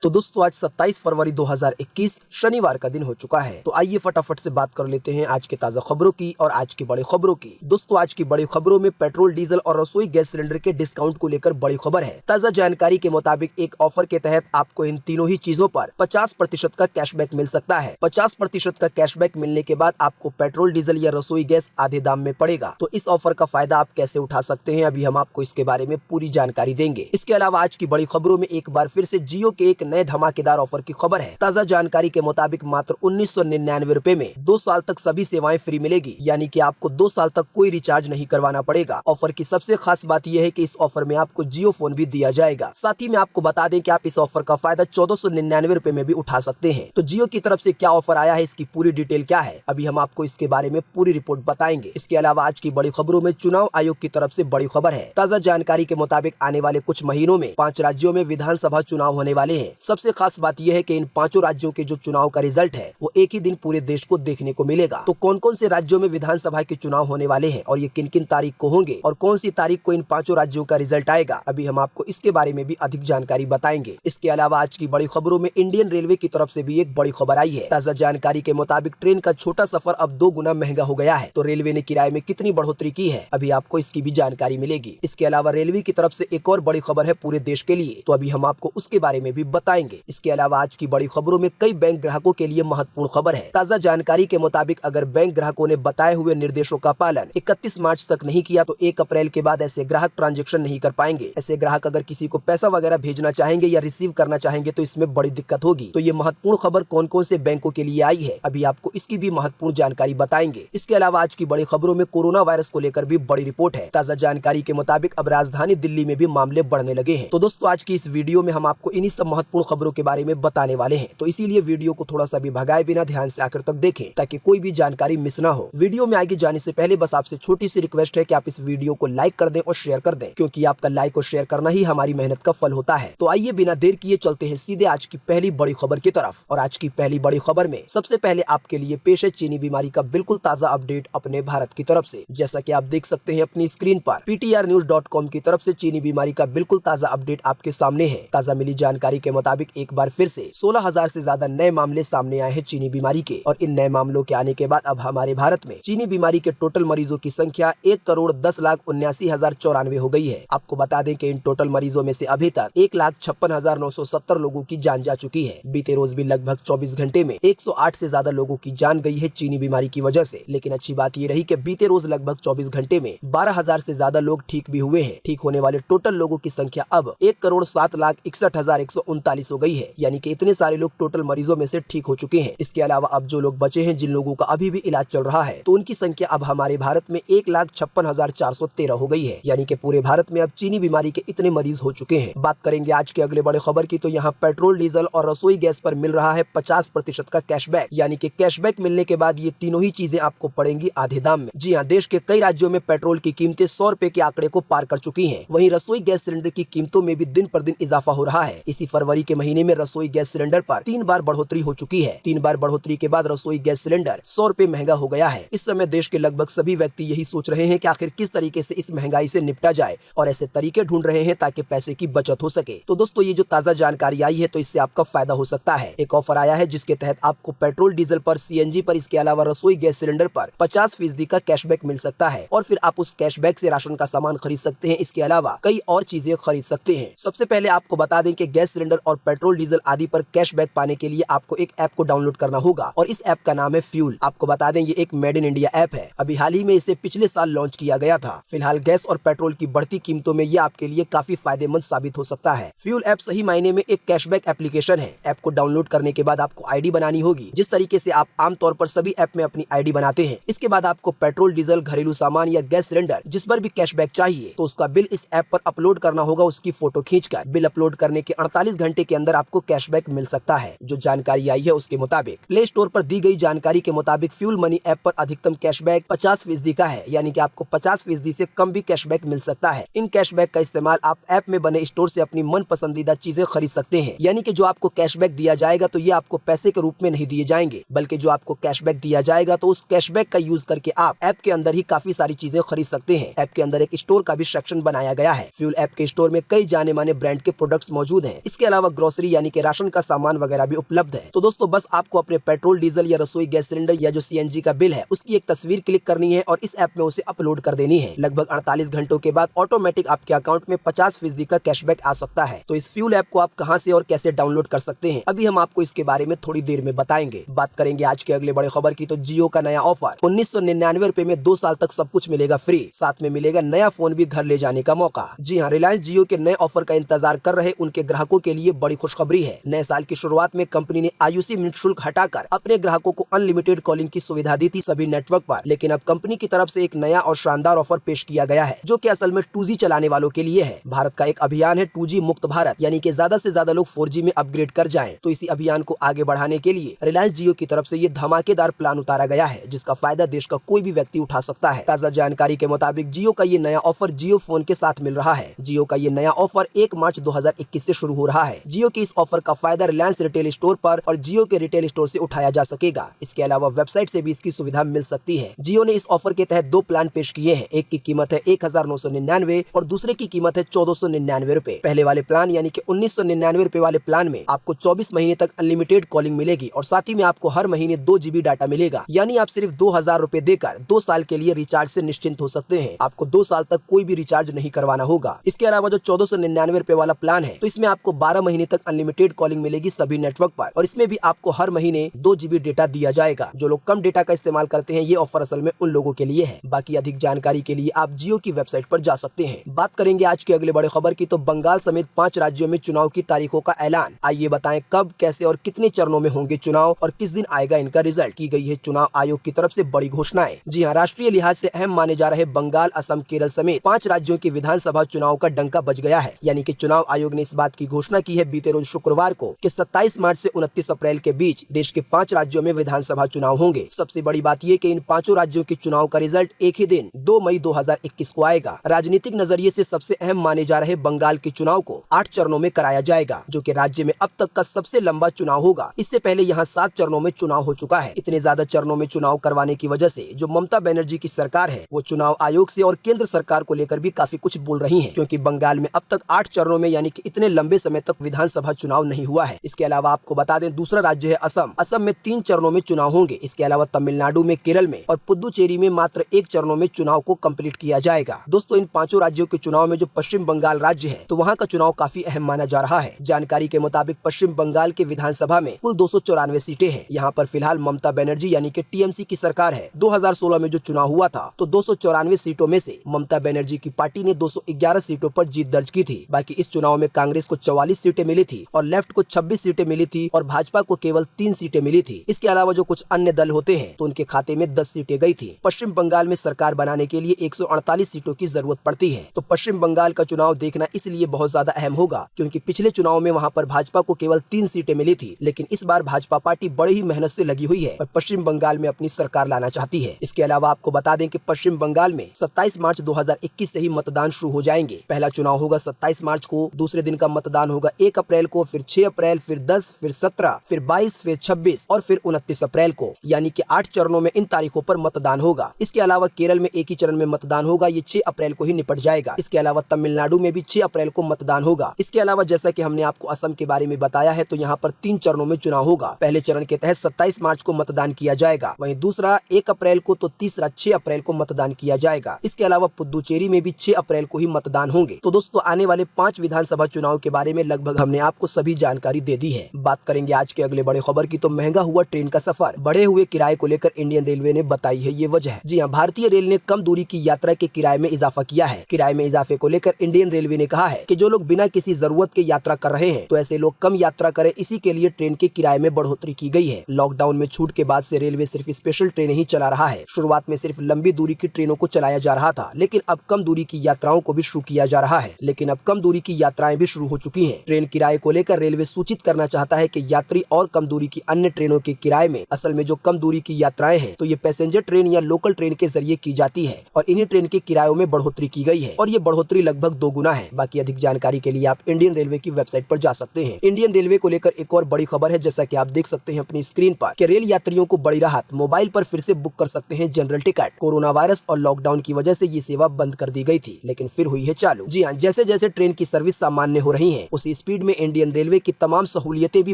तो दोस्तों आज 27 फरवरी 2021 शनिवार का दिन हो चुका है। तो आइए फटाफट से बात कर लेते हैं आज के ताजा खबरों की और आज की बड़ी खबरों की। दोस्तों आज की बड़ी खबरों में पेट्रोल, डीजल और रसोई गैस सिलेंडर के डिस्काउंट को लेकर बड़ी खबर है। ताजा जानकारी के मुताबिक एक ऑफर के तहत आपको इन तीनों ही चीजों पर 50% का कैशबैक मिल सकता है। 50% का कैशबैक मिलने के बाद आपको पेट्रोल, डीजल या रसोई गैस आधे दाम में पड़ेगा। तो इस ऑफर का फायदा आप कैसे उठा सकते हैं, अभी हम आपको इसके बारे में पूरी जानकारी देंगे। इसके अलावा आज की बड़ी खबरों में एक बार फिर से जियो के एक नए धमाकेदार ऑफर की खबर है। ताजा जानकारी के मुताबिक मात्र 1999 रुपए में 2 साल तक सभी सेवाएं फ्री मिलेगी, यानी कि आपको 2 साल तक कोई रिचार्ज नहीं करवाना पड़ेगा। ऑफर की सबसे खास बात यह है कि इस ऑफर में आपको जियो फोन भी दिया जाएगा। साथ ही में आपको बता दें कि आप इस ऑफर का फायदा 1499 रुपए में भी उठा सकते हैं। तो जियो की तरफ से क्या ऑफर आया है, इसकी पूरी डिटेल क्या है, अभी हम आपको इसके बारे में पूरी रिपोर्ट बताएंगे। इसके अलावा आज की बड़ी खबरों में चुनाव आयोग की तरफ से बड़ी खबर है। ताजा जानकारी के मुताबिक आने वाले कुछ महीनों में 5 राज्यों में विधानसभा चुनाव होने वाले हैं। सबसे खास बात यह है कि इन 5 राज्यों के जो चुनाव का रिजल्ट है वो एक ही दिन पूरे देश को देखने को मिलेगा। तो कौन कौन से राज्यों में विधानसभा के चुनाव होने वाले हैं और ये किन किन तारीख को होंगे और कौन सी तारीख को इन 5 राज्यों का रिजल्ट आएगा, अभी हम आपको इसके बारे में भी अधिक जानकारी बताएंगे। इसके अलावा आज की बड़ी खबरों में इंडियन रेलवे की तरफ से भी एक बड़ी खबर आई है। ताजा जानकारी के मुताबिक ट्रेन का छोटा सफर अब 2 गुना महंगा हो गया है। तो रेलवे ने किराए में कितनी बढ़ोतरी की है, अभी आपको इसकी भी जानकारी मिलेगी। इसके अलावा रेलवे की तरफ से एक और बड़ी खबर है पूरे देश के लिए, तो अभी हम आपको उसके बारे में भी बताएंगे। इसके अलावा आज की बड़ी खबरों में कई बैंक ग्राहकों के लिए महत्वपूर्ण खबर है। ताजा जानकारी के मुताबिक अगर बैंक ग्राहकों ने बताए हुए निर्देशों का पालन 31 मार्च तक नहीं किया तो 1 अप्रैल के बाद ऐसे ग्राहक ट्रांजैक्शन नहीं कर पाएंगे। ऐसे ग्राहक अगर किसी को पैसा वगैरह भेजना चाहेंगे या रिसीव करना चाहेंगे तो इसमें बड़ी दिक्कत होगी। तो ये महत्वपूर्ण खबर कौन कौन से बैंकों के लिए आई है, अभी आपको इसकी भी महत्वपूर्ण जानकारी बताएंगे। इसके अलावा आज की बड़ी खबरों में कोरोना वायरस को लेकर भी बड़ी रिपोर्ट है। ताजा जानकारी के मुताबिक अब राजधानी दिल्ली में भी मामले बढ़ने लगे हैं। तो दोस्तों आज की इस वीडियो में हम आपको इन्हीं सब महत्वपूर्ण खबरों के बारे में बताने वाले हैं। तो इसीलिए वीडियो को थोड़ा सा भी भगाए बिना ध्यान से आखिर तक देखें ताकि कोई भी जानकारी मिस ना हो। वीडियो में आगे जाने से पहले बस आपसे छोटी सी रिक्वेस्ट है कि आप इस वीडियो को लाइक कर दें और शेयर कर दें, क्योंकि आपका लाइक और शेयर करना ही हमारी मेहनत का फल होता है। तो आइए बिना देर किए चलते हैं सीधे आज की पहली बड़ी खबर की तरफ। और आज की पहली बड़ी खबर में सबसे पहले आपके लिए पेश है चीनी बीमारी का बिल्कुल ताजा अपडेट अपने भारत की तरफ से। जैसा कि आप देख सकते हैं अपनी स्क्रीन पर, PTRnews.com की तरफ से चीनी बीमारी का बिल्कुल ताजा अपडेट आपके सामने है। ताजा मिली जानकारी के मुताबिक एक बार फिर से 16,000 से ज्यादा नए मामले सामने आए हैं चीनी बीमारी के। और इन नए मामलों के आने के बाद अब हमारे भारत में चीनी बीमारी के टोटल मरीजों की संख्या 1,10,79,094 हो गई है। आपको बता दें कि इन टोटल मरीजों में से अभी तक 1,56,970 लोगों की जान जा चुकी है। बीते रोज भी लगभग 24 घंटे में 108 से ज्यादा लोगों की जान गई है चीनी बीमारी की वजह से। लेकिन अच्छी बात ये रही कि बीते रोज लगभग 24 घंटे में 12,000 से ज्यादा लोग ठीक भी हुए हैं। ठीक होने वाले टोटल लोगों की संख्या अब 1,07,61,139 हो गई है, यानी कि इतने सारे लोग टोटल मरीजों में से ठीक हो चुके हैं। इसके अलावा अब जो लोग बचे हैं, जिन लोगों का अभी भी इलाज चल रहा है, तो उनकी संख्या अब हमारे भारत में 1,56,413 हो गई है, यानी कि पूरे भारत में अब चीनी बीमारी के इतने मरीज हो चुके हैं। बात करेंगे आज के अगले बड़े खबर की, तो यहाँ पेट्रोल, डीजल और रसोई गैस पर मिल रहा है 50% का कैशबैक, यानी कि कैशबैक मिलने के बाद ये तीनों ही चीजें आपको पड़ेंगी आधे दाम में। जी हाँ, देश के कई राज्यों में पेट्रोल की कीमतें 100 रुपए के आंकड़े को पार कर चुकी है। वहीं रसोई गैस सिलेंडर की कीमतों में भी दिन पर दिन इजाफा हो रहा है। इसी फरवरी के महीने में रसोई गैस सिलेंडर पर 3 बार बढ़ोतरी हो चुकी है। 3 बार बढ़ोतरी के बाद रसोई गैस सिलेंडर 100 रुपए महंगा हो गया है। इस समय देश के लगभग सभी व्यक्ति यही सोच रहे हैं कि आखिर किस तरीके से इस महंगाई से निपटा जाए और ऐसे तरीके ढूंढ रहे हैं ताकि पैसे की बचत हो सके। तो दोस्तों ये जो ताजा जानकारी आई है, तो इससे आपका फायदा हो सकता है। एक ऑफर आया है जिसके तहत आपको पेट्रोल, डीजल पर, CNG पर, इसके अलावा रसोई गैस सिलेंडर पर 50% का कैशबैक मिल सकता है और फिर आप उस कैशबैक से राशन का सामान खरीद सकते हैं। इसके अलावा कई और चीजें खरीद सकते हैं। सबसे पहले आपको बता दें कि गैस सिलेंडर और पेट्रोल, डीजल आदि पर कैशबैक पाने के लिए आपको एक ऐप को डाउनलोड करना होगा और इस ऐप का नाम है फ्यूल। आपको बता दें ये एक मेड इन इंडिया ऐप है। अभी हाल ही में इसे पिछले साल लॉन्च किया गया था। फिलहाल गैस और पेट्रोल की बढ़ती कीमतों में ये आपके लिए काफी फायदेमंद साबित हो सकता है। फ्यूल ऐप सही मायने में एक कैशबैक एप्लीकेशन है। ऐप को डाउनलोड करने के बाद आपको आईडी बनानी होगी, जिस तरीके से आप आमतौर पर सभी ऐप में अपनी आईडी बनाते हैं। इसके बाद आपको पेट्रोल, डीजल, घरेलू सामान या गैस सिलेंडर जिस पर भी कैशबैक चाहिए तो उसका बिल इस ऐप पर अपलोड करना होगा। उसकी फोटो खींचकर बिल अपलोड करने के 48 घंटे के अंदर आपको कैशबैक मिल सकता है। जो जानकारी आई है उसके मुताबिक प्ले स्टोर पर दी गई जानकारी के मुताबिक फ्यूल मनी ऐप पर अधिकतम कैशबैक 50% का है, यानी कि आपको 50% से कम भी कैशबैक मिल सकता है। इन कैशबैक का इस्तेमाल आप ऐप में बने स्टोर से अपनी मन पसंदीदा चीजें खरीद सकते हैं। यानी कि जो आपको कैशबैक दिया जाएगा तो ये आपको पैसे के रूप में नहीं दिए जाएंगे, बल्कि जो आपको कैशबैक दिया जाएगा तो उस कैशबैक का यूज करके आप ऐप के अंदर ही काफी सारी चीजें खरीद सकते हैं। ऐप के अंदर एक स्टोर का भी सेक्शन बनाया गया है। फ्यूल ऐप के स्टोर में कई जाने माने ब्रांड के प्रोडक्ट्स मौजूद हैं। इसके अलावा अलावा ग्रोसरी यानी कि राशन का सामान वगैरह भी उपलब्ध है। तो दोस्तों बस आपको अपने पेट्रोल, डीजल या रसोई गैस सिलेंडर या जो सीएनजी का बिल है उसकी एक तस्वीर क्लिक करनी है और इस ऐप में उसे अपलोड कर देनी है। लगभग 48 घंटों के बाद ऑटोमेटिक आपके अकाउंट में 50% का कैशबैक आ सकता है। तो इस फ्यूल ऐप को आप कहां से और कैसे डाउनलोड कर सकते हैं, अभी हम आपको इसके बारे में थोड़ी देर में बताएंगे। बात करेंगे आज के अगले बड़े खबर की, तो जियो का नया ऑफर 1999 रुपए में 2 साल तक सब कुछ मिलेगा फ्री, साथ में मिलेगा नया फोन भी घर ले जाने का मौका। जी हाँ, रिलायंस जियो के नए ऑफर का इंतजार कर रहे उनके ग्राहकों के लिए बड़ी खुशखबरी है। नए साल की शुरुआत में कंपनी ने आईयूसी मिनट शुल्क हटाकर अपने ग्राहकों को अनलिमिटेड कॉलिंग की सुविधा दी थी सभी नेटवर्क पर, लेकिन अब कंपनी की तरफ से एक नया और शानदार ऑफर पेश किया गया है जो कि असल में 2G चलाने वालों के लिए है। भारत का एक अभियान है 2G मुक्त भारत, यानी कि ज्यादा से ज्यादा लोग 4G में अपग्रेड कर जाएं। तो इसी अभियान को आगे बढ़ाने के लिए रिलायंस जियो की तरफ से ये धमाकेदार प्लान उतारा गया है जिसका फायदा देश का कोई भी व्यक्ति उठा सकता है। ताजा जानकारी के मुताबिक जियो का ये नया ऑफर जियो फोन के साथ मिल रहा है। जियो का ये नया ऑफर 1 मार्च 2021 से शुरू हो रहा है। जियो के इस ऑफर का फायदा रिलायंस रिटेल स्टोर पर और जियो के रिटेल स्टोर से उठाया जा सकेगा। इसके अलावा वेबसाइट से भी इसकी सुविधा मिल सकती है। जियो ने इस ऑफर के तहत 2 प्लान पेश किए हैं। एक की कीमत है 1999 और दूसरे की कीमत है 1499 रुपए। पहले वाले प्लान यानी कि 1999 रुपए वाले प्लान में आपको 24 महीने तक अनलिमिटेड कॉलिंग मिलेगी और साथ ही में आपको हर महीने 2 GB डाटा मिलेगा, यानी आप सिर्फ 2000 रुपए देकर 2 साल के लिए रिचार्ज से निश्चिंत हो सकते हैं। आपको 2 साल तक कोई भी रिचार्ज नहीं करवाना होगा। इसके अलावा जो 1499 रुपए वाला प्लान है तो इसमें आपको 12 महीने तक अनलिमिटेड कॉलिंग मिलेगी सभी नेटवर्क पर और इसमें भी आपको हर महीने 2 GB डेटा दिया जाएगा। जो लोग कम डेटा का इस्तेमाल करते हैं ये ऑफर असल में उन लोगों के लिए है। बाकी अधिक जानकारी के लिए आप जियो की वेबसाइट पर जा सकते हैं। बात करेंगे आज के अगले बड़े खबर की, तो बंगाल समेत 5 राज्यों में चुनाव की तारीखों का ऐलान। आइए बताएं कब, कैसे और कितने चरणों में होंगे चुनाव और किस दिन आएगा इनका रिजल्ट। की गई है चुनाव आयोग की तरफ से बड़ी घोषणाएं। जी हाँ, राष्ट्रीय लिहाज से अहम माने जा रहे बंगाल, असम, केरल समेत 5 राज्यों की विधानसभा चुनाव का डंका बज गया है। यानी कि चुनाव आयोग ने इस बात की घोषणा की है बीते रोज शुक्रवार को कि 27 मार्च से 29 अप्रैल के बीच देश के 5 राज्यों में विधानसभा चुनाव होंगे। सबसे बड़ी बात ये कि इन 5 राज्यों के चुनाव का रिजल्ट एक ही दिन 2 मई 2021 को आएगा। राजनीतिक नजरिए से सबसे अहम माने जा रहे बंगाल के चुनाव को 8 चरणों में कराया जाएगा, जो कि राज्य में अब तक का सबसे लंबा चुनाव होगा। इससे पहले यहाँ 7 चरणों में चुनाव हो चुका है। इतने ज्यादा चरणों में चुनाव करवाने की वजह से जो ममता बनर्जी की सरकार है वो चुनाव आयोग से और केंद्र सरकार को लेकर भी काफी कुछ बोल रही है, क्योंकि बंगाल में अब तक 8 चरणों में यानी कि इतने लंबे समय तक विधानसभा चुनाव नहीं हुआ है। इसके अलावा आपको बता दें दूसरा राज्य है असम। असम में 3 चरणों में चुनाव होंगे। इसके अलावा तमिलनाडु में, केरल में और पुदुचेरी में मात्र 1 चरणों में चुनाव को कंप्लीट किया जाएगा। दोस्तों इन 5 राज्यों के चुनाव में जो पश्चिम बंगाल राज्य है तो वहाँ का चुनाव काफी अहम माना जा रहा है। जानकारी के मुताबिक पश्चिम बंगाल के विधानसभा में कुल 294 सीटें हैं। यहाँ पर फिलहाल ममता बनर्जी यानी कि टीएमसी की सरकार है। 2016 में जो चुनाव हुआ था तो 294 सीटों में से ममता बनर्जी की पार्टी ने 211 सीटों पर जीत दर्ज की थी। बाकी इस चुनाव में कांग्रेस को 44 सीटें मिली थी और लेफ्ट को 26 सीटें मिली थी और भाजपा को केवल 3 सीटें मिली थी। इसके अलावा जो कुछ अन्य दल होते हैं तो उनके खाते में 10 सीटें गई थी। पश्चिम बंगाल में सरकार बनाने के लिए 148 सीटों की जरूरत पड़ती है। तो पश्चिम बंगाल का चुनाव देखना इसलिए बहुत ज्यादा अहम होगा क्योंकि पिछले चुनाव में वहाँ पर भाजपा को केवल 3 सीटें मिली थी, लेकिन इस बार भाजपा पार्टी बड़ी ही मेहनत से लगी हुई है और पश्चिम बंगाल में अपनी सरकार लाना चाहती है। इसके अलावा आपको बता दें कि पश्चिम बंगाल में 27 मार्च 2021 से ही मतदान शुरू हो जाएंगे। पहला चुनाव होगा 27 मार्च को, दूसरे दिन का मतदान होगा 1 अप्रैल को, फिर 6 अप्रैल, फिर 10, फिर 17, फिर 22, फिर 26 और फिर 29 अप्रैल को, यानी कि 8 चरणों में इन तारीखों पर मतदान होगा। इसके अलावा केरल में एक ही चरण में मतदान होगा, ये 6 अप्रैल को ही निपट जाएगा। इसके अलावा तमिलनाडु में भी 6 अप्रैल को मतदान होगा। इसके अलावा जैसा कि हमने आपको असम के बारे में बताया है तो यहाँ पर 3 चरणों में चुनाव होगा। पहले चरण के तहत 27 मार्च को मतदान किया जाएगा, वहीं दूसरा 1 अप्रैल को तो तीसरा 6 अप्रैल को मतदान किया जाएगा। इसके अलावा पुदुचेरी में भी 6 अप्रैल को ही मतदान होंगे। तो दोस्तों आने वाले 5 विधानसभा चुनाव के बारे में लगभग हमने आपको सभी जानकारी दे दी है। बात करेंगे आज के अगले बड़े खबर की, तो महंगा हुआ ट्रेन का सफर। बढ़े हुए किराए को लेकर इंडियन रेलवे ने बताई है ये वजह। जी हाँ, भारतीय रेल ने कम दूरी की यात्रा के किराए में इजाफा किया है। किराए में इजाफे को लेकर इंडियन रेलवे ने कहा है कि जो लोग बिना किसी जरूरत के यात्रा कर रहे हैं तो ऐसे लोग कम यात्रा करें, इसी के लिए ट्रेन के किराए में बढ़ोतरी की गई है। लॉकडाउन में छूट के बाद से रेलवे सिर्फ स्पेशल ट्रेन ही चला रहा है। शुरुआत में सिर्फ लंबी दूरी की ट्रेनों को चलाया जा रहा था, लेकिन अब कम दूरी की यात्राओं को भी शुरू किया जा रहा है। लेकिन अब कम दूरी की यात्राएं भी शुरू हो चुकी हैं। ट्रेन किराए को लेकर रेलवे सूचित करना चाहता है कि यात्री और कम दूरी की अन्य ट्रेनों के किराए में असल में जो कम दूरी की यात्राएं हैं तो ये पैसेंजर ट्रेन या लोकल ट्रेन के जरिए की जाती है और इन्हीं ट्रेन के किरायों में बढ़ोतरी की गई है और ये बढ़ोतरी लगभग 2 गुना है। बाकी अधिक जानकारी के लिए आप इंडियन रेलवे की वेबसाइट पर जा सकते हैं। इंडियन रेलवे को लेकर एक और बड़ी खबर है, जैसा कि आप देख सकते हैं अपनी स्क्रीन पर कि रेल यात्रियों को बड़ी राहत, मोबाइल पर फिर से बुक कर सकते हैं जनरल टिकट। कोरोना वायरस और लॉकडाउन की वजह से ये सेवा बंद कर दी गई थी, लेकिन फिर हुई है चालू। जी हाँ, जैसे जैसे ट्रेन की सर्विस सामान्य हो रही है उसी स्पीड स्पीड में इंडियन रेलवे की तमाम सहूलियतें भी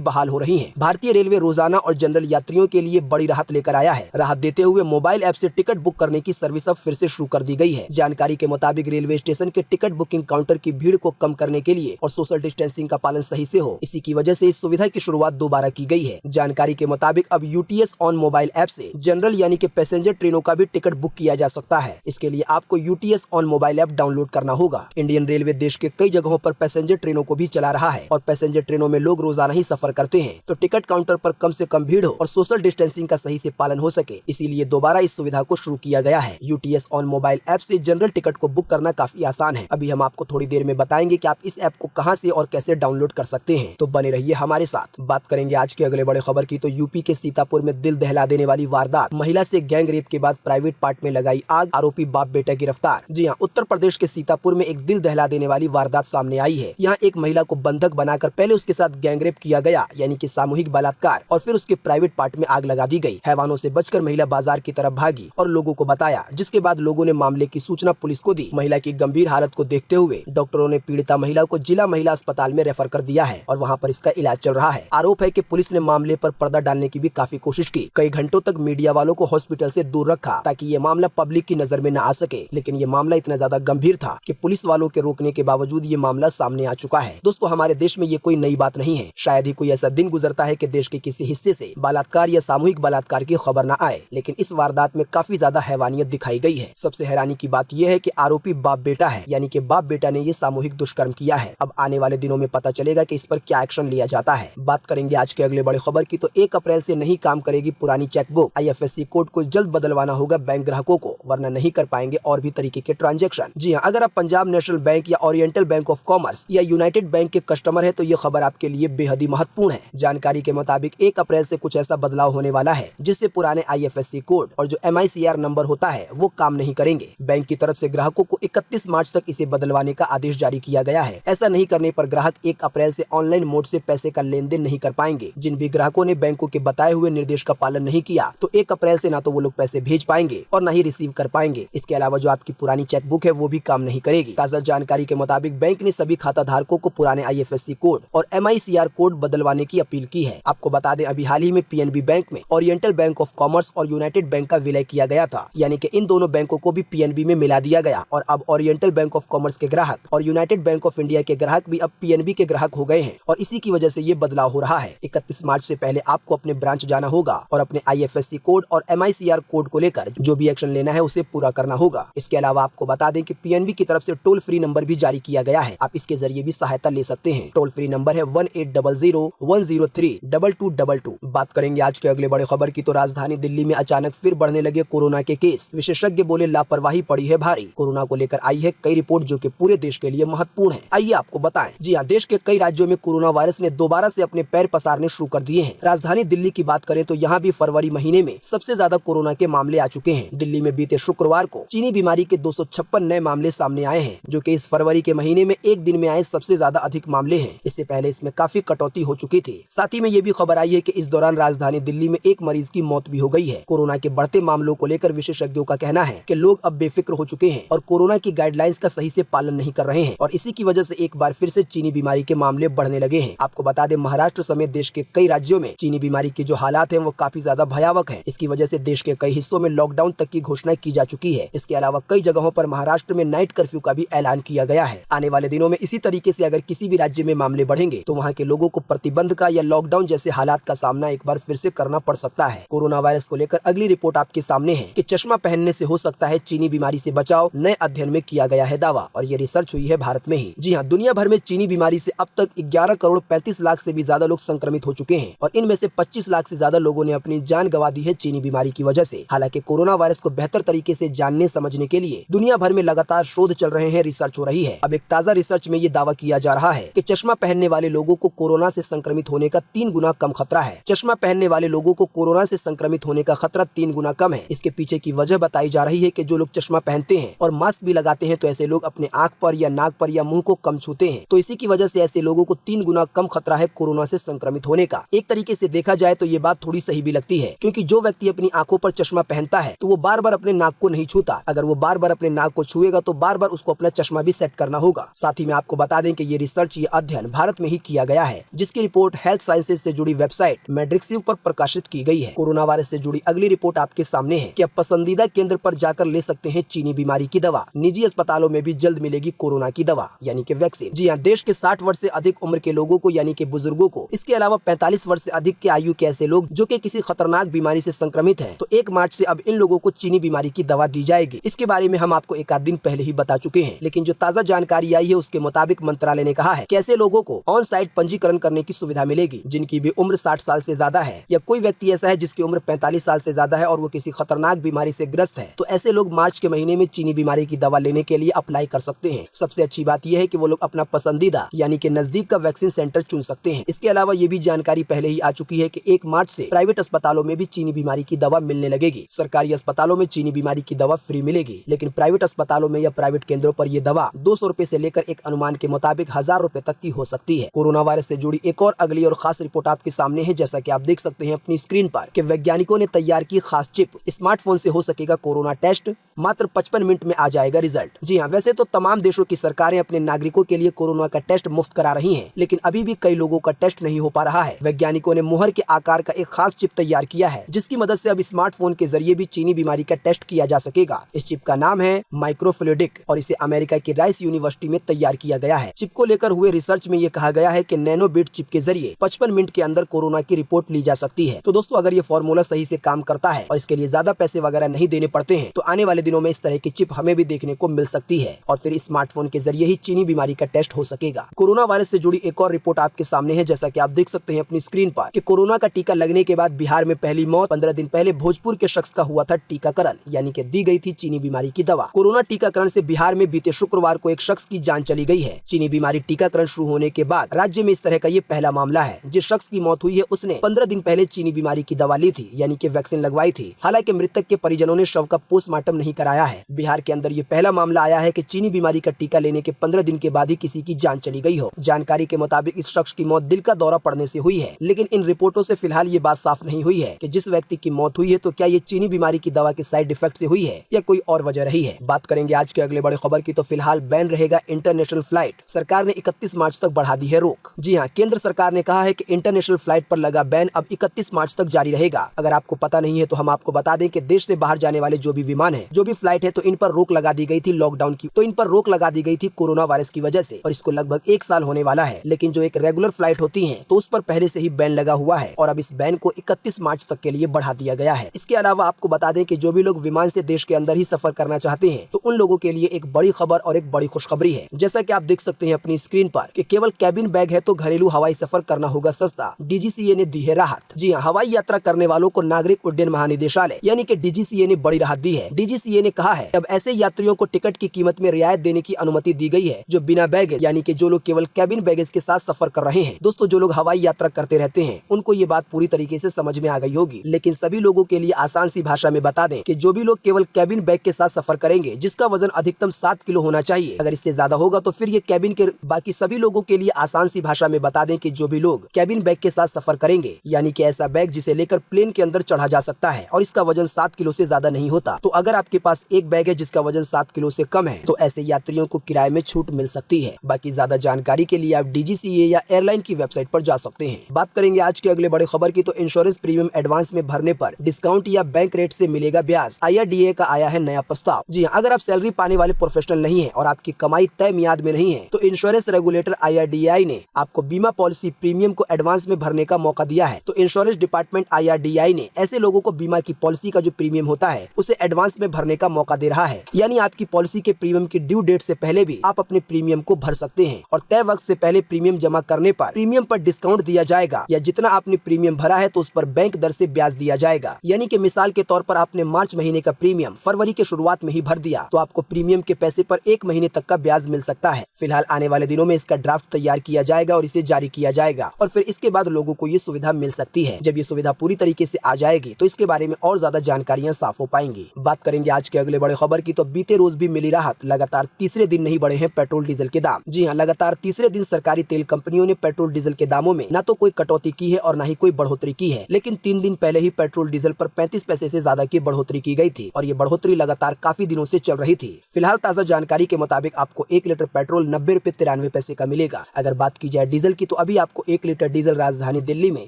बहाल हो रही हैं। भारतीय रेलवे रोजाना और जनरल यात्रियों के लिए बड़ी राहत लेकर आया है। राहत देते हुए मोबाइल ऐप से टिकट बुक करने की सर्विस अब फिर से शुरू कर दी गई है। जानकारी के मुताबिक रेलवे स्टेशन के टिकट बुकिंग काउंटर की भीड़ को कम करने के लिए और सोशल डिस्टेंसिंग का पालन सही से हो, इसी की वजह से इस सुविधा की शुरुआत दोबारा की गई है। जानकारी के मुताबिक अब यूटीएस ऑन मोबाइल ऐप से जनरल यानी कि पैसेंजर ट्रेनों का भी टिकट बुक किया जा सकता है। इसके लिए आपको UTS on mobile app download करना होगा। इंडियन रेलवे देश के कई जगहों पर पैसेंजर ट्रेनों को भी चला रहा है और पैसेंजर ट्रेनों में लोग रोजाना ही सफर करते हैं, तो टिकट काउंटर पर कम से कम भीड़ हो और सोशल डिस्टेंसिंग का सही से पालन हो सके, इसीलिए दोबारा इस सुविधा को शुरू किया गया है। यूटीएस ऑन मोबाइल ऐप से जनरल टिकट को बुक करना काफी आसान है। अभी हम आपको थोड़ी देर में बताएंगे कि आप इस ऐप को कहां से और कैसे डाउनलोड कर सकते हैं, तो बने रहिए हमारे साथ। बात करेंगे आज के अगले बड़े खबर की, तो यूपी के सीतापुर में दिल दहला देने वाली वारदात, महिला से गैंग रेप के बाद प्राइवेट पार्ट में लगाई आग, आरोपी बाप बेटा गिरफ्तार। जी हां, उत्तर प्रदेश के सीतापुर में एक दिल दहला देने वाली वारदात सामने आई है। यहाँ एक महिला को बंधक बनाकर पहले उसके साथ गैंग रेप किया गया, यानी कि सामूहिक बलात्कार, और फिर उसके प्राइवेट पार्ट में आग लगा दी गई। हैवानों से बचकर महिला बाजार की तरफ भागी और लोगों को बताया, जिसके बाद लोगों ने मामले की सूचना पुलिस को दी। महिला की गंभीर हालत को देखते हुए डॉक्टरों ने पीड़िता महिला को जिला महिला अस्पताल में रेफर कर दिया है और वहाँ पर इसका इलाज चल रहा है। आरोप है कि पुलिस ने मामले पर पर्दा डालने की भी काफी कोशिश की। कई घंटों तक मीडिया वालों को हॉस्पिटल से दूर रखा ताकि ये मामला पब्लिक की नजर में न आ सके, लेकिन ये मामला इतना ज्यादा गंभीर था कि पुलिस वालों के रोकने के बावजूद ये मामला सामने आ चुका है। दोस्तों, हमारे देश में ये कोई नई बात नहीं है। शायद ही कोई ऐसा दिन गुजरता है कि देश के किसी हिस्से से बलात्कार या सामूहिक बलात्कार की खबर न आए, लेकिन इस वारदात में काफी ज्यादा हैवानियत दिखाई गई है। सबसे हैरानी की बात यह है कि आरोपी बाप बेटा है, यानी कि बाप बेटा ने ये सामूहिक दुष्कर्म किया है। अब आने वाले दिनों में पता चलेगा कि इस पर क्या एक्शन लिया जाता है। बात करेंगे आज के अगले बड़े खबर की, तो 1 अप्रैल से नहीं काम करेगी पुरानी चेकबुक। आईएफएससी कोड को जल्द बदलवाना होगा बैंक ग्राहकों को, वरना नहीं कर पाएंगे और भी तरीके के ट्रांजैक्शन। जी हाँ, अगर आप पंजाब नेशनल बैंक या ओरिएंटल बैंक ऑफ कॉमर्स या यूनाइटेड बैंक के कस्टमर है तो ये खबर आपके लिए बेहद ही महत्वपूर्ण है। जानकारी के मुताबिक 1 अप्रैल से कुछ ऐसा बदलाव होने वाला है जिससे पुराने आईएफएससी कोड और जो MICR नंबर होता है वो काम नहीं करेंगे। बैंक की तरफ से ग्राहकों को 31 मार्च तक इसे बदलवाने का आदेश जारी किया गया है। ऐसा नहीं करने पर ग्राहक 1 अप्रैल से ऑनलाइन मोड से पैसे का लेन देन नहीं कर पाएंगे। जिन भी ग्राहकों ने बैंकों के बताए हुए निर्देश का पालन नहीं किया तो 1 अप्रैल से ना तो वो लोग पैसे भेज पाएंगे और न ही रिसीव कर पाएंगे। इसके अलावा जो आपकी पुरानी चेकबुक है वो भी काम नहीं करेगी। ताज़ा जानकारी के मुताबिक बैंक ने सभी खाता धारकों को पुराने आईएफएससी कोड और MICR कोड बदलवाने की अपील की है। आपको बता दें, अभी हाल ही में PNB बैंक में ओरिएंटल बैंक ऑफ कॉमर्स और यूनाइटेड बैंक का विलय किया गया था, यानी कि इन दोनों बैंकों को भी PNB में मिला दिया गया और अब ओरिएंटल बैंक ऑफ कॉमर्स के ग्राहक और यूनाइटेड बैंक ऑफ इंडिया के ग्राहक भी अब PNB के ग्राहक हो गए हैं और इसी की वजह से ये बदलाव हो रहा है। 31 मार्च से पहले आपको अपने ब्रांच जाना होगा और अपने आईएफएससी कोड और MICR कोड को लेकर जो भी एक्शन लेना है उसे पूरा करना होगा। इसके अलावा आपको बता दें कि PNB की तरफ से टोल फ्री नंबर भी जारी किया गया है। आप इसके जरिए भी सहायता ले सकते हैं। टोल फ्री नंबर है 1800-103-2222। बात करेंगे आज के अगले बड़े खबर की, तो राजधानी दिल्ली में अचानक फिर बढ़ने लगे कोरोना के केस। विशेषज्ञ बोले लापरवाही पड़ी है भारी। कोरोना को लेकर आई है कई रिपोर्ट जो कि पूरे देश के लिए महत्वपूर्ण है। आइए आपको बताएं। जी हाँ, देश के कई राज्यों में कोरोना वायरस ने दोबारा से अपने पैर पसारने शुरू कर दिए हैं। राजधानी दिल्ली की बात करें तो यहाँ भी फरवरी महीने में सबसे ज्यादा कोरोना के मामले आ चुके हैं। दिल्ली में बीते शुक्रवार को चीनी बीमारी के 256 नए मामले सामने आए हैं, जो कि इस फरवरी के महीने में एक दिन में आए सबसे ज्यादा अधिक मामले हैं। इससे पहले इसमें काफी कटौती हो चुकी थी। साथ ही में ये भी खबर आई है कि इस दौरान राजधानी दिल्ली में एक मरीज की मौत भी हो गई है। कोरोना के बढ़ते मामलों को लेकर विशेषज्ञों का कहना है कि लोग अब बेफिक्र हो चुके हैं और कोरोना की गाइडलाइंस का सही से पालन नहीं कर रहे हैं और इसी की वजह से एक बार फिर से चीनी बीमारी के मामले बढ़ने लगे हैं। आपको बता दें, महाराष्ट्र समेत देश के कई राज्यों में चीनी बीमारी के जो हालात हैं वो काफी ज्यादा भयावह हैं। इसकी वजह से देश के कई हिस्सों में लॉकडाउन तक की घोषणा की जा चुकी है। इसके अलावा कई जगहों पर महाराष्ट्र में नाइट कर्फ्यू का भी ऐलान किया गया है। आने वाले दिनों में इसी तरीके से अगर किसी भी राज्य में मामले बढ़ेंगे तो वहाँ के लोगों को प्रतिबंध का या लॉकडाउन जैसे हालात का सामना एक बार फिर से करना पड़ सकता है। कोरोना वायरस को लेकर अगली रिपोर्ट आपके सामने है कि चश्मा पहनने से हो सकता है चीनी बीमारी से बचाव, नए अध्ययन में किया गया है दावा और ये रिसर्च हुई है भारत में ही। जी हाँ, दुनिया भर में चीनी बीमारी से अब तक 11 करोड़ 35 लाख से भी ज्यादा लोग संक्रमित हो चुके हैं और इनमें से 25 लाख से ज्यादा लोगों ने अपनी जान गंवा दी है चीनी बीमारी की वजह से। हालांकि कोरोना वायरस को बेहतर तरीके से जानने समझने के लिए दुनिया भर में लगातार शोध चल रहे हैं, रिसर्च हो रही है। अब एक ताजा रिसर्च में ये दावा किया जा रहा है कि चश्मा पहनने वाले लोगों को कोरोना से संक्रमित होने का 3 गुना कम खतरा है। चश्मा पहनने वाले लोगों को कोरोना से संक्रमित होने का खतरा 3 गुना कम है। इसके पीछे की वजह बताई जा रही है कि जो लोग चश्मा पहनते हैं और मास्क भी लगाते हैं तो ऐसे लोग अपने आंख पर या नाक पर या मुंह को कम छूते हैं, तो इसी की वजह से ऐसे लोगों को 3 गुना कम खतरा है कोरोना से संक्रमित होने का। एक तरीके से देखा जाए तो ये बात थोड़ी सही भी लगती है, क्योंकि जो व्यक्ति अपनी आंखों पर चश्मा पहनता है तो वो बार बार अपने नाक को नहीं छूता। अगर वो बार बार अपने नाक को छुएगा तो बार बार उसको अपना चश्मा भी सेट करना होगा। साथ ही में आपको बता दें कि ये रिसर्च, ये अध्ययन भारत में ही किया गया है, जिसकी रिपोर्ट हेल्थ साइंसेज से जुड़ी वेबसाइट मेड्रिक्सिव पर प्रकाशित की गई है। कोरोना वायरस से जुड़ी अगली रिपोर्ट आपके सामने है कि अब पसंदीदा केंद्र पर जाकर ले सकते हैं चीनी बीमारी की दवा। निजी अस्पतालों में भी जल्द मिलेगी कोरोना की दवा यानी कि वैक्सीन। जी हाँ, देश के 60 वर्ष से अधिक उम्र के लोगों को यानी कि बुजुर्गों को, इसके अलावा 45 वर्ष से अधिक के आयु के ऐसे लोग जो कि किसी खतरनाक बीमारी से संक्रमित हैं, तो 1 मार्च से अब इन लोगों को चीनी बीमारी की दवा दी जाएगी। इसके बारे में हम आपको एक आध दिन पहले ही बता चुके हैं, लेकिन जो ताज़ा जानकारी आई है उसके मुताबिक मंत्रालय ने कहा है कि ऐसे लोगों को ऑन साइट पंजीकरण करने की सुविधा मिलेगी जिनकी भी उम्र 60 साल से ज्यादा है, या कोई व्यक्ति ऐसा है जिसकी उम्र 45 साल से ज्यादा है और वो किसी खतरनाक बीमारी से ग्रस्त है, तो ऐसे लोग मार्च के महीने में चीनी बीमारी की दवा लेने के लिए अप्लाई कर सकते हैं। सबसे अच्छी बात यह है कि वो लोग अपना पसंदीदा यानी कि नजदीक का वैक्सीन सेंटर चुन सकते हैं। इसके अलावा ये भी जानकारी पहले ही आ चुकी है कि 1 मार्च से प्राइवेट अस्पतालों में भी चीनी बीमारी की दवा मिलने लगेगी। सरकारी अस्पतालों में चीनी बीमारी की दवा फ्री मिलेगी, लेकिन प्राइवेट अस्पतालों में या प्राइवेट केंद्रों पर ये दवा 200 रुपए से लेकर एक अनुमान के मुताबिक 1000 रुपए तक की हो सकती है। कोरोना वायरस से जुड़ी एक और अगली और खास रिपोर्ट आपके सामने है। जैसा कि आप देख सकते हैं अपनी स्क्रीन पर कि वैज्ञानिकों ने तैयार की खास चिप, स्मार्टफोन से हो सकेगा कोरोना टेस्ट, मात्र 55 मिनट में आ जाएगा रिजल्ट। जी हाँ, वैसे तो तमाम देशों की सरकारें अपने नागरिकों के लिए कोरोना का टेस्ट मुफ्त करा रही हैं, लेकिन अभी भी कई लोगों का टेस्ट नहीं हो पा रहा है। वैज्ञानिकों ने मुहर के आकार का एक खास चिप तैयार किया है, जिसकी मदद से अब स्मार्टफोन के जरिए भी चीनी बीमारी का टेस्ट किया जा सकेगा। इस चिप का नाम है माइक्रोफ्लूइडिक और इसे अमेरिका की राइस यूनिवर्सिटी में तैयार किया गया है। चिप को लेकर हुए रिसर्च में ये कहा गया है कि नैनोबिट चिप के जरिए 55 मिनट के अंदर कोरोना की रिपोर्ट ली जा सकती है। तो दोस्तों, अगर ये फॉर्मूला सही से काम करता है और इसके लिए ज्यादा पैसे वगैरह नहीं देने पड़ते हैं, तो आने वाले दिनों में इस तरह की चिप हमें भी देखने को मिल सकती है और फिर स्मार्टफोन के जरिए ही चीनी बीमारी का टेस्ट हो सकेगा। कोरोना वायरस से जुड़ी एक और रिपोर्ट आपके सामने है। जैसा कि आप देख सकते हैं अपनी स्क्रीन पर कि कोरोना का टीका लगने के बाद बिहार में पहली मौत 15 दिन पहले भोजपुर के शख्स का हुआ था टीकाकरण, यानी कि दी गई थी चीनी बीमारी की दवा। कोरोना टीकाकरण से बिहार में बीते शुक्रवार को एक शख्स की जान चली गई है। चीनी बीमारी टीकाकरण शुरू होने के बाद राज्य में इस तरह का ये पहला मामला है। जिस शख्स की मौत हुई है उसने 15 दिन पहले चीनी बीमारी की दवा ली थी, यानी कि वैक्सीन लगवाई थी। हालांकि मृतक के परिजनों ने शव का पोस्टमार्टम नहीं कराया है। बिहार के अंदर ये पहला मामला आया है कि चीनी बीमारी का टीका लेने के 15 दिन के बाद ही किसी की जान चली गई हो। जानकारी के मुताबिक इस शख्स की मौत दिल का दौरा पड़ने से हुई है, लेकिन इन रिपोर्टों से फिलहाल ये बात साफ नहीं हुई है कि जिस व्यक्ति की मौत हुई है तो क्या ये चीनी बीमारी की दवा के साइड इफेक्ट से हुई है या कोई और वजह रही है। बात करेंगे आज के अगले बड़े खबर की, तो फिलहाल बैन रहेगा इंटरनेशनल फ्लाइट। सरकार ने 31 मार्च तक बढ़ा दी है रोक। जी हाँ, केंद्र सरकार ने कहा है कि इंटरनेशनल फ्लाइट पर लगा बैन अब 31 मार्च तक जारी रहेगा। अगर आपको पता नहीं है तो हम आपको बता दें कि देश से बाहर जाने वाले जो भी विमान है, जो भी फ्लाइट है, तो इन पर रोक लगा दी गई थी लॉकडाउन की, तो इन पर रोक लगा दी गई थी कोरोना वायरस की वजह से, और इसको लगभग 1 साल होने वाला है। लेकिन जो एक रेगुलर फ्लाइट होती है तो उस पर पहले से ही बैन लगा हुआ है और अब इस बैन को 31 मार्च तक के लिए बढ़ा दिया गया है। इसके अलावा आपको बता दें कि जो भी लोग विमान से देश के अंदर ही सफर करना चाहते हैं तो उन लोगों के लिए एक बड़ी खबर और एक बड़ी खुशखबरी है। जैसा कि आप देख सकते हैं अपनी स्क्रीन पर कि केवल कैबिन बैग है तो घरेलू हवाई सफर करना होगा सस्ता। डीजीसीए ने दी है राहत। जी हाँ, हवाई यात्रा करने वालों को नागरिक उड्डयन महानिदेशालय यानी कि डीजीसीए ने बड़ी राहत दी है। डीजीसीए ने कहा है अब ऐसे यात्रियों को टिकट की कीमत में रियायत देने की अनुमति दी गई है जो बिना बैगेज यानी कि जो लोग केवल कैबिन बैगेज के साथ सफर कर रहे हैं। दोस्तों, जो लोग हवाई यात्रा करते रहते हैं उनको ये बात पूरी तरीके से समझ में आ गई होगी, लेकिन सभी लोगों के लिए आसान सी भाषा में बता दें कि जो भी लोग केवल कैबिन बैग के साथ सफर करेंगे जिसका वजन अधिकतम 7 किलो होना चाहिए, अगर इससे ज्यादा होगा तो फिर ये कैबिन के बाकी सभी लोगों के लिए आसान सी भाषा में बता दें कि जो भी लोग कैबिन बैग के साथ सफर करेंगे यानी कि ऐसा बैग जिसे लेकर प्लेन के अंदर चढ़ा जा सकता है और इसका वजन 7 किलो से ज्यादा नहीं होता, तो अगर आपके पास एक बैग है जिसका वजन 7 किलो से कम है तो ऐसे यात्रियों को किराए में छूट मिल सकती है। बाकी ज्यादा जानकारी के लिए आप डीजीसीए या एयरलाइन की वेबसाइट पर जा सकते हैं। बात करेंगे आज के अगले बड़े खबर की, तो इंश्योरेंस प्रीमियम एडवांस में भरने पर डिस्काउंट या बैंक रेट से मिलेगा ब्याज। IRDAI का आया है नया प्रस्ताव। जी हाँ, अगर आप सैलरी पाने वाले प्रोफेशनल नहीं है और आपकी कमाई तय मियाद में नहीं है तो इंश्योरेंस रेगुलेटर IRDAI ने आपको बीमा पॉलिसी प्रीमियम को एडवांस में भरने का मौका दिया है। तो इंश्योरेंस डिपार्टमेंट IRDAI ने ऐसे लोगों को बीमा की पॉलिसी का जो प्रीमियम होता है उसे एडवांस में भरने का मौका दे रहा है। यानी आपकी पॉलिसी के प्रीमियम की ड्यू डेट से पहले भी आप अपने प्रीमियम को भर सकते हैं और तय वक्त से पहले प्रीमियम जमा करने पर प्रीमियम पर डिस्काउंट दिया जाएगा, या जितना आपने प्रीमियम भरा है तो उस पर बैंक दर से ब्याज दिया जाएगा। यानी कि मिसाल के तौर पर आपने मार्च महीने का प्रीमियम फरवरी के शुरुआत में ही भर दिया तो आपको प्रीमियम के पैसे पर 1 महीने तक का ब्याज मिल सकता है। फिलहाल आने वाले दिनों में इसका ड्राफ्ट तैयार किया जाएगा और इसे जारी किया जाएगा और फिर इसके बाद लोगों को ये सुविधा मिल सकती है। जब ये सुविधा पूरी तरीके से आ जाएगी तो इसके बारे में और ज्यादा जानकारियां साफ हो पाएंगी। बात करेंगे आज के अगले बड़े खबर की, तो बीते रोज भी मिली राहत। लगातार तीसरे दिन नहीं बढ़े हैं पेट्रोल डीजल के दाम। जी हाँ, लगातार तीसरे दिन सरकारी तेल कंपनियों ने पेट्रोल डीजल के दामों में न तो कोई कटौती की है और न ही कोई बढ़ोतरी की है, लेकिन 3 दिन पहले ही पेट्रोल डीजल पर 35 पैसे से ज्यादा की बढ़ोतरी की गई थी और ये बढ़ोतरी लगातार काफी दिनों से चल रही थी। फिलहाल ताजा जानकारी के मुताबिक आपको 1 लीटर पेट्रोल 90 रुपए 93 पैसे का मिलेगा। अगर बात की जाए डीजल की तो अभी आपको 1 लीटर डीजल राजधानी दिल्ली में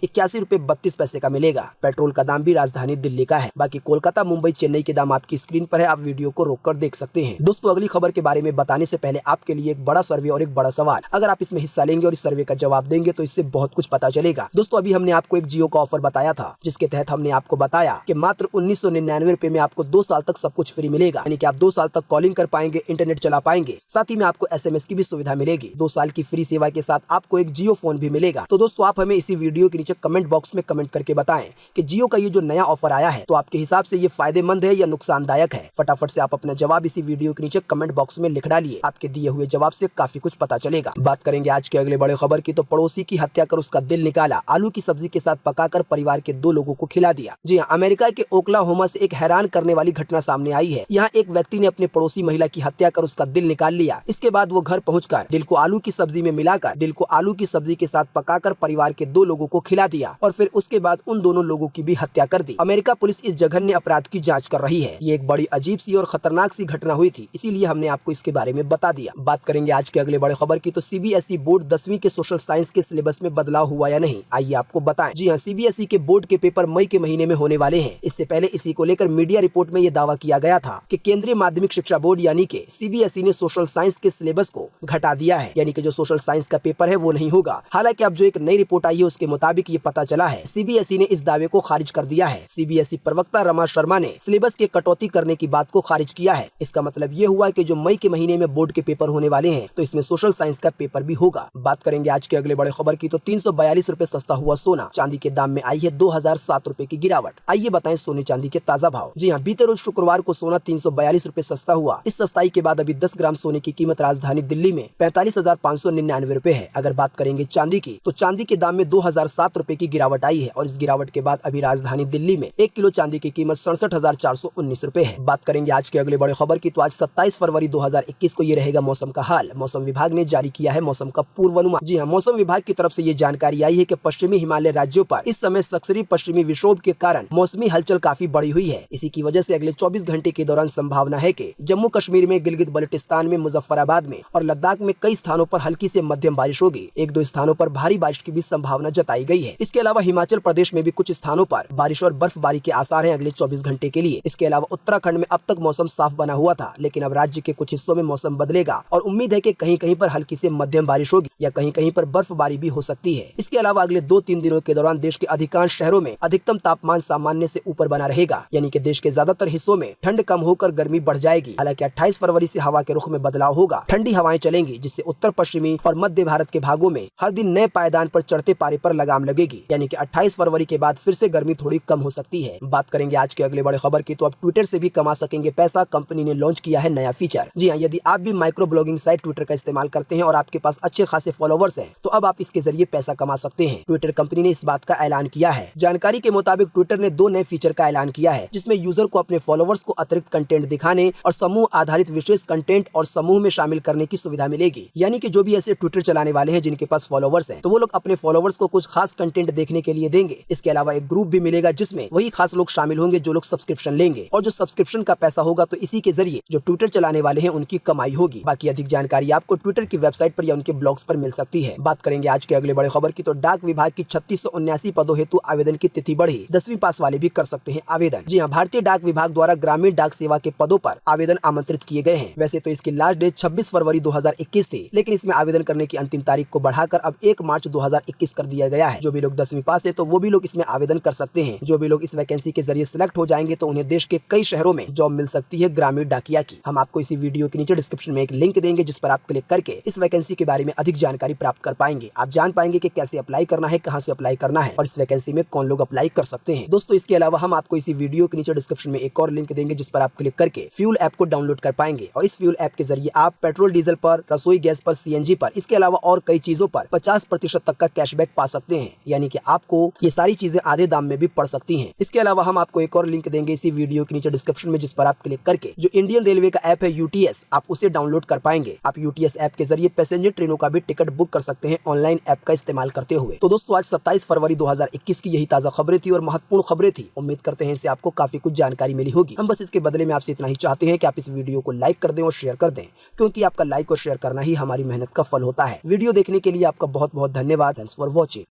81 रुपए 32 पैसे का मिलेगा। पेट्रोल का दाम भी राजधानी दिल्ली का है। बाकी कोलकाता, मुंबई, चेन्नई के दाम आपकी स्क्रीन पर है, आप वीडियो को रोककर देख सकते हैं। दोस्तों अगली खबर के बारे में बताने से पहले आपके लिए एक बड़ा सर्वे और एक बड़ा सवाल। अगर आप इसमें हिस्सा लेंगे और इस सर्वे का जवाब देंगे तो इससे बहुत कुछ पता चलेगा। दोस्तों अभी हमने आपको एक जियो का ऑफर बताया था, जिसके तहत हमने आपको बताया कि मात्र 1999 रुपए में आपको 2 साल तक सब कुछ फ्री मिलेगा। यानी कि आप 2 साल तक कॉलिंग कर पाएंगे, इंटरनेट चला पाएंगे, साथ ही में आपको SMS की भी सुविधा मिलेगी। 2 साल की फ्री सेवा के साथ आपको एक जियो फोन भी मिलेगा। तो दोस्तों आप हमें इसी वीडियो के नीचे कमेंट बॉक्स में कमेंट करके बताएं कि जियो का ये जो नया ऑफर आया है तो आपके हिसाब से ये फायदेमंद है या नुकसानदायक है। फटाफट से आप अपना जवाब इसी वीडियो के नीचे कमेंट बॉक्स में लिख डालिए। आपके दिए हुए जवाब से काफी कुछ पता चलेगा। बात करेंगे आज के अगले बड़े खबर की तो पड़ोसी की हत्या कर उसका दिल निकाला, आलू की सब्जी के साथ पकाकर परिवार के 2 लोगों को खिला दिया। जी हाँ, अमेरिका के ओक्लाहोमा से एक हैरान करने वाली घटना सामने आई है। यहाँ एक व्यक्ति ने अपने पड़ोसी महिला की हत्या कर उसका दिल निकाल लिया। इसके बाद वो घर पहुंचकर दिल को आलू की सब्जी में मिलाकर दिल को आलू की सब्जी के साथ पकाकर परिवार के 2 लोगों को खिला दिया और फिर उसके बाद उन दोनों लोगों की भी हत्या कर दी। अमेरिका पुलिस इस जघन्य अपराध की जांच कर रही है। ये एक बड़ी अजीब सी और खतरनाक सी घटना हुई थी, इसीलिए हमने आपको इसके बारे में बता दिया। बात करेंगे आज के अगले बड़े खबर की तो CBSE बोर्ड 10वीं के सोशल साइंस के सिलेबस में बदलाव हुआ या नहीं, आइए आपको बताएं। जी हाँ, CBSE के बोर्ड के पेपर मई के महीने में होने वाले हैं। इससे पहले इसी को लेकर मीडिया रिपोर्ट में ये दावा किया गया था कि केंद्रीय माध्यमिक शिक्षा बोर्ड यानी कि CBSE ने सोशल साइंस के सिलेबस को घटा दिया है, यानी कि जो सोशल साइंस का पेपर है वो नहीं होगा। हालांकि अब जो एक नई रिपोर्ट आई है उसके मुताबिक ये पता चला है CBSE ने इस दावे को खारिज कर दिया है। CBSE प्रवक्ता रमा शर्मा ने सिलेबस के कटौती करने की बात को खारिज किया है। इसका मतलब ये हुआ कि जो मई के महीने में बोर्ड के पेपर होने वाले हैं तो इसमें सोशल साइंस का पेपर भी होगा। बात करेंगे आज के अगले बड़े खबर की तो 342 रुपए सस्ता हुआ सोना, चांदी के दाम में आई है 2007 रुपए की गिरावट। आइए बताएं सोने चांदी के ताजा भाव। जी हाँ, बीते रोज शुक्रवार को सोना 342 रुपए सस्ता हुआ। इस सस्ताई के बाद अभी 10 ग्राम सोने की कीमत राजधानी दिल्ली में 45,599 रुपए है। अगर बात करेंगे चांदी की तो चांदी के दाम में 2007 रुपए की गिरावट आई है और इस गिरावट के बाद अभी राजधानी दिल्ली में 1 किलो चांदी की कीमत 67,419 रुपए है। बात करेंगे आज के अगले बड़े खबर की तो आज 27 फरवरी 2021 को ये रहेगा मौसम का हाल। मौसम विभाग ने जारी किया है मौसम का पूर्वानुमान। जी हाँ, मौसम विभाग की तरफ से ये जानकारी आई है कि पश्चिमी हिमालय राज्यों पर इस समय सक्रिय पश्चिमी विक्षोभ के कारण मौसमी हलचल काफी बढ़ी हुई है। इसी की वजह से अगले 24 घंटे के दौरान संभावना है कि जम्मू कश्मीर में, गिलगित बल्टिस्तान में, मुजफ्फराबाद में और लद्दाख में कई स्थानों पर हल्की से मध्यम बारिश होगी। 1-2 स्थानों पर भारी बारिश की भी संभावना जताई गई है। इसके अलावा हिमाचल प्रदेश में भी कुछ स्थानों पर बारिश और बर्फबारी के आसार हैं अगले 24 घंटे के लिए। इसके अलावा उत्तराखंड में अब तक मौसम साफ बना हुआ था, लेकिन अब राज्य के कुछ हिस्सों में मौसम बदलेगा और उम्मीद है कि कहीं कहीं पर हल्की से मध्यम बारिश होगी या कहीं कहीं पर बर्फबारी भी हो सकती है। इसके अलावा अगले 2-3 दिनों के दौरान देश के अधिकांश शहरों में अधिकतम तापमान सामान्य से ऊपर बना रहेगा, यानी कि देश के ज्यादातर हिस्सों में ठंड कम होकर गर्मी बढ़ जाएगी। हालांकि 28 फरवरी से हवा के रुख में बदलाव होगा, ठंडी हवाएं चलेंगी जिससे उत्तर पश्चिमी और मध्य भारत के भागों में हर दिन नए पायदान पर चढ़ते पारे पर लगाम लगेगी, यानी कि 28 फरवरी के बाद फिर से गर्मी थोड़ी कम हो सकती है। बात करेंगे आज के अगले बड़े खबर की तो अब ट्विटर से भी कमा सकेंगे पैसा, कंपनी ने लॉन्च किया है नया फीचर। जी हाँ, यदि आप भी माइक्रो ब्लॉगिंग साइट ट्विटर का इस्तेमाल करते हैं और आपके पास अच्छे खासे फॉलोवर्स हैं तो अब आप इसके जरिए पैसा कमा सकते हैं। ट्विटर कंपनी ने इस बात का ऐलान किया है। जानकारी के मुताबिक ट्विटर ने 2 नए फीचर का ऐलान किया है, जिसमें यूजर को अपने फॉलोवर्स को अतिरिक्त कंटेंट दिखाने और समूह आधारित विशेष कंटेंट और समूह में शामिल करने की सुविधा मिलेगी। यानी कि जो भी ऐसे ट्विटर चलाने वाले हैं जिनके पास फॉलोवर्स हैं तो वो लोग अपने फॉलोवर्स को कुछ खास कंटेंट देखने के लिए देंगे। इसके अलावा एक ग्रुप भी मिलेगा जिसमें वही खास लोग शामिल होंगे जो लोग सब्सक्रिप्शन लेंगे, और जो सब्सक्रिप्शन का पैसा होगा तो इसी के जरिए जो ट्विटर चलाने वाले हैं उनकी कमाई होगी। बाकी अधिक जानकारी आपको ट्विटर की वेबसाइट पर या उनके ब्लॉग्स पर मिल सकती है। बात करेंगे आज के अगले बड़े खबर की तो डाक विभाग की 3679 पदों हेतु आवेदन की तिथि बढ़ी, 10वीं पास वाले भी कर सकते हैं आवेदन। जी हाँ, भारतीय डाक विभाग द्वारा ग्रामीण डाक सेवा के पदों पर आवेदन आमंत्रित किए गए हैं। वैसे तो इसकी लास्ट डेट 26 फरवरी 2021 थी, लेकिन इसमें आवेदन करने की अंतिम तारीख को बढ़ाकर अब 1 मार्च 2021 कर दिया गया है। जो भी लोग 10वीं पास है तो वो भी लोग इसमें आवेदन कर सकते हैं। जो भी लोग इस वैकेंसी के जरिए सिलेक्ट हो जाएंगे तो उन्हें देश के कई शहरों में जॉब मिल सकती है ग्रामीण डाकिया की। हम आपको इसी वीडियो के नीचे डिस्क्रिप्शन में एक लिंक देंगे जिस पर आप क्लिक करके इस वैकेंसी के बारे में अधिक जानकारी प्राप्त कर पाएंगे। आप जान पाएंगे कि कैसे अप्लाई करना है, कहां से अप्लाई करना है और इस वैकेंसी में कौन लोग अप्लाई कर सकते हैं। दोस्तों इसके अलावा हम आपको इसी वीडियो के नीचे डिस्क्रिप्शन में एक और लिंक देंगे जिस पर आप क्लिक करके फ्यूल ऐप को डाउनलोड कर पाएंगे और इस फ्यूल ऐप के जरिए आप पेट्रोल, डीजल पर, रसोई गैस पर, CNG पर, इसके अलावा और कई चीजों पर 50% तक का कैशबैक पा सकते हैं, यानी कि आपको ये सारी चीजें आधे दाम में भी पड़ सकती हैं। इसके अलावा हम आपको एक और लिंक देंगे इसी वीडियो के नीचे डिस्क्रिप्शन में जिस पर आप क्लिक करके जो इंडियन रेलवे का ऐप है UTS, आप उसे डाउनलोड कर पाएंगे। आप UTS ऐप के जरिए पैसेंजर ट्रेनों का भी टिकट बुक कर सकते हैं ऑनलाइन ऐप का इस्तेमाल करते हुए। तो दोस्तों आज 27 फरवरी 2021 की यही ताजा खबरें थी और महत्वपूर्ण खबरें थी। उम्मीद करते हैं इससे आपको काफी कुछ जानकारी मिली होगी। हम बस इसके बदले में आपसे इतना ही चाहते हैं कि आप इस वीडियो को लाइक कर दें और शेयर कर दें, क्योंकि आपका लाइक और शेयर करना ही हमारी मेहनत का फल होता है। वीडियो देखने के लिए आपका बहुत बहुत धन्यवाद। Thanks for watching.